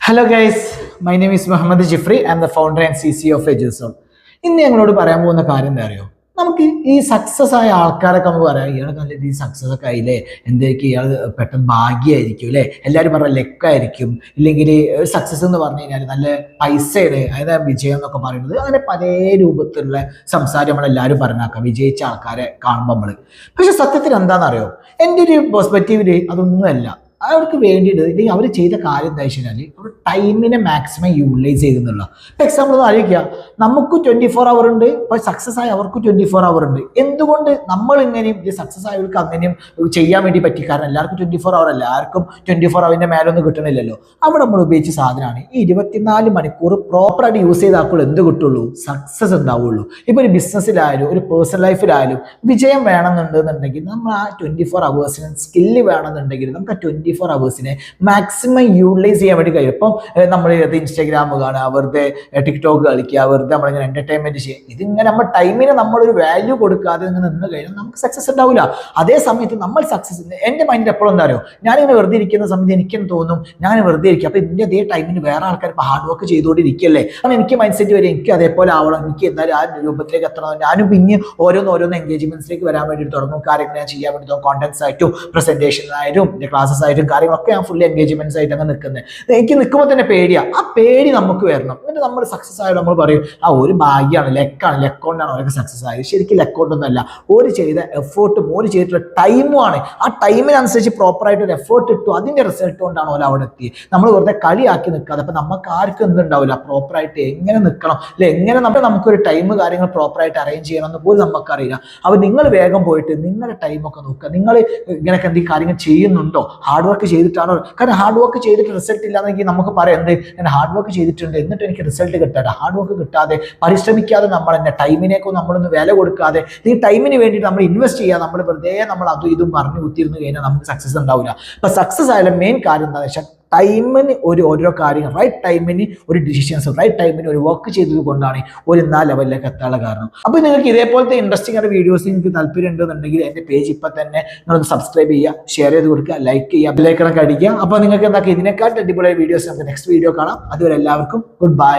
Hello guys, my name is Muhammad Jifri. I am the founder and CEO of Edusol. ഇന്ന് ഞങ്ങളോട് പറയാൻ പോകുന്ന കാര്യം എന്താ അറിയോ? നമുക്ക് ഈ സക്സസ് ആയ ആൾക്കാരൊക്കെ നമുക്ക് പറയാം, ഇയാൾ നല്ല രീതിയിൽ സക്സസ് ഒക്കെ ആയില്ലേ, എന്തായിരിക്കും ഇയാൾ പെട്ടെന്ന് ഭാഗ്യമായിരിക്കും അല്ലേ, എല്ലാവരും പറഞ്ഞ ലെക്കായിരിക്കും, ഇല്ലെങ്കിൽ സക്സസ് എന്ന് പറഞ്ഞു കഴിഞ്ഞാൽ നല്ല പൈസയാണ്, അതായത് വിജയം എന്നൊക്കെ പറയുന്നത്. അങ്ങനെ പല രൂപത്തിലുള്ള സംസാരം നമ്മളെല്ലാവരും പറഞ്ഞാക്കാം വിജയിച്ച ആൾക്കാരെ കാണുമ്പോൾ നമ്മൾ. പക്ഷെ സത്യത്തിൽ എന്താണെന്നറിയോ, എൻ്റെ ഒരു പെർസ്പെക്റ്റീവില് അതൊന്നുമല്ല. അവർക്ക് വേണ്ടിയിട്ട് ഇല്ലെങ്കിൽ അവർ ചെയ്ത കാര്യം എന്താ വെച്ച് കഴിഞ്ഞാൽ അവർ ടൈമിനെ മാക്സിമം യൂട്ടിലൈസ് ചെയ്യുന്നുള്ള. ഇപ്പം എക്സാമ്പിൾ ഒന്ന് ആലോചിക്കുക, നമുക്ക് 24 അവർ ഉണ്ട്, ഇപ്പോൾ സക്സസ് ആയി അവർക്ക് 24 അവർ ഉണ്ട്. എന്തുകൊണ്ട് നമ്മൾ ഇങ്ങനെയും സക്സസ് ആയവർക്ക് അങ്ങനെയും ചെയ്യാൻ വേണ്ടി പറ്റി? കാരണം എല്ലാവർക്കും 24 അവർ അല്ല, ആർക്കും 24 അവറിൻ്റെ മേലൊന്നും കിട്ടണില്ലല്ലോ. അവിടെ നമ്മൾ ഉപയോഗിച്ച സാധനമാണ് ഈ 24 മണിക്കൂർ പ്രോപ്പറായിട്ട് യൂസ് ചെയ്താക്കുള്ളൂ എന്ത് കിട്ടുള്ളൂ? സക്സസ് ഉണ്ടാവുള്ളൂ. ഇപ്പോൾ ഒരു ബിസിനസ്സിലായാലും ഒരു പേഴ്സണൽ ലൈഫിലായാലും വിജയം വേണമെന്നുണ്ടെന്നുണ്ടെങ്കിൽ നമ്മൾ ആ 24 അവേഴ്സിന് സ്കില്ല് വേണമെന്നുണ്ടെങ്കിൽ നമുക്ക് ആ 24 അവേഴ്സിനെ മാക്സിമം യൂട്ടിലൈസ് ചെയ്യാൻ വേണ്ടി കഴിയും. ഇപ്പം നമ്മൾ ഇൻസ്റ്റാഗ്രാം കാണുക, വെറുതെ ടിക്ടോക്ക് കളിക്കുക, വെറുതെ നമ്മളിങ്ങനെ എന്റർടൈൻമെന്റ് ചെയ്യുക, ഇതിങ്ങനെ നമ്മൾ ടൈമിന് നമ്മളൊരു വാല്യൂ കൊടുക്കാതെ ഇങ്ങനെ നിന്ന് കഴിഞ്ഞാൽ നമുക്ക് സക്സസ് ഉണ്ടാവില്ല. അതേ സമയത്ത് നമ്മൾ സക്സസ്, എൻ്റെ മൈൻഡിൽ എപ്പോഴും എന്താ അറിയോ, ഞാനിങ്ങനെ വെറുതെ ഇരിക്കുന്ന സമയത്ത് എനിക്കും തോന്നും ഞാൻ വെറുതെ ഇരിക്കും, അപ്പൊ ഇതിന്റെ അതേ ടൈമിന് വേറെ ആൾക്കാർ ഇപ്പോൾ ഹാർഡ് വർക്ക് ചെയ്തുകൊണ്ടിരിക്കുകയല്ലേ, കാരണം എനിക്ക് മൈൻഡ് സെറ്റ് വരും എനിക്ക് അതേപോലെ ആവണം, എനിക്ക് എന്തായാലും ആ രൂപത്തിലേക്ക് എത്തണം, ഞാനും പിന്നെ ഓരോന്ന് എൻഗേജ്മെന്റ്സിലേക്ക് വരാൻ വേണ്ടി തുടങ്ങും, കാര്യങ്ങൾ ഞാൻ ചെയ്യാൻ വേണ്ടി കോണ്ടന്റ്സ് ആയിട്ടും പ്രസന്റേഷൻ ആയിട്ടും ക്ലാസ്സസ് ആയിട്ടും കാര്യങ്ങളൊക്കെ ഞാൻ ഫുള്ളി എൻഗേജ്മെന്റ്സ് ആയിട്ട് അങ്ങനെ നിൽക്കുന്നത്. എനിക്ക് നിൽക്കുമ്പോൾ തന്നെ പേടിയാണ്, ആ പേടി നമുക്ക് വരണം. എന്നിട്ട് നമ്മൾ സക്സസ് ആയാലും നമ്മൾ പറയും ആ ഒരു ഭാഗ്യമാണ്, ലെക്കൊണ്ടാണ് അവർക്ക് സക്സസ് ആയത്. ശരിക്കും ലെക്കൊണ്ടൊന്നുമല്ല, ഒരു ചെയ്ത എഫേർട്ടും ഒരു ചെയ്തിട്ടുള്ള ടൈമുമാണ്. ആ ടൈമിനനുസരിച്ച് പ്രോപ്പറായിട്ട് ഒരു എഫേർട്ട് ഇട്ടു, അതിന്റെ റിസൾട്ട് കൊണ്ടാണ് അവർ അവിടെ എത്തിയത്. നമ്മൾ വെറുതെ കളിയാക്കി നിൽക്കാതെ, അപ്പൊ നമുക്ക് ആർക്കും എന്തുണ്ടാവില്ല, പ്രോപ്പറായിട്ട് എങ്ങനെ നിൽക്കണം അല്ലെ, എങ്ങനെ നമുക്കൊരു ടൈം കാര്യങ്ങൾ പ്രോപ്പറായിട്ട് അറേഞ്ച് ചെയ്യണം എന്ന് പോലും നമുക്കറിയില്ല. അപ്പൊ നിങ്ങൾ വേഗം പോയിട്ട് നിങ്ങളുടെ ടൈമൊക്കെ നോക്കുക, നിങ്ങൾ ഇങ്ങനെയൊക്കെ എന്തെങ്കിലും കാര്യങ്ങൾ ചെയ്യുന്നുണ്ടോ, ഹാർഡ് വർക്ക് ചെയ്തിട്ടാണോ? കാരണം ഹാർഡ് വർക്ക് ചെയ്തിട്ട് റിസൾട്ട് ഇല്ലാന്നെങ്കിൽ നമുക്ക് പറയാം എന്ത്, ഞാൻ ഹാർഡ് വർക്ക് ചെയ്തിട്ടുണ്ട് എന്നിട്ട് എനിക്ക് റിസൾട്ട് കിട്ടാതെ, ഹാർഡ് വർക്ക് കിട്ടാതെ പരിശ്രമിക്കാതെ നമ്മൾ തന്നെ ടൈമിനേക്കും നമ്മളൊന്ന് വില കൊടുക്കാതെ ഈ ടൈമിന് വേണ്ടിയിട്ട് നമ്മൾ ഇൻവെസ്റ്റ് ചെയ്യുക, നമ്മൾ വെറുതെ നമ്മൾ അതും ഇതും പറഞ്ഞു കുത്തിരുന്ന് കഴിഞ്ഞാൽ നമുക്ക് സക്സസ് ഉണ്ടാവില്ല. അപ്പൊ സക്സസ് ആയാലും മെയിൻ കാര്യം എന്താണെന്ന് വെച്ചാൽ ടൈമിന് ഓരോ കാര്യങ്ങൾ, റൈറ്റ് ടൈമിന് ഒരു ഡിസിഷൻസ്, റൈറ്റ് ടൈമിന് ഒരു വർക്ക് ചെയ്തത് കൊണ്ടാണ് ഒരു 4 ലെവലിലേക്ക് എത്താനുള്ള കാരണം. അപ്പോൾ നിങ്ങൾക്ക് ഇതേപോലത്തെ ഇൻട്രസ്റ്റിംഗ് ആയ വീഡിയോസ് നിങ്ങൾക്ക് താല്പര്യം ഉണ്ടെന്നുണ്ടെങ്കിൽ എൻ്റെ പേജ് ഇപ്പം തന്നെ നിങ്ങളൊന്ന് സബ്സ്ക്രൈബ് ചെയ്യുക, ഷെയർ ചെയ്ത് കൊടുക്കുക, ലൈക്ക് ചെയ്യുക, ബെൽ ഐക്കൺ ഒക്കെ അടിക്കുക. അപ്പോൾ നിങ്ങൾക്ക് എന്താക്കുക ഇതിനെക്കാട്ടും അടിപൊളിയായ വീഡിയോസ് നമുക്ക് നെക്സ്റ്റ് വീഡിയോ കാണാം. അതുവരെ എല്ലാവർക്കും ഗുഡ് ബൈ.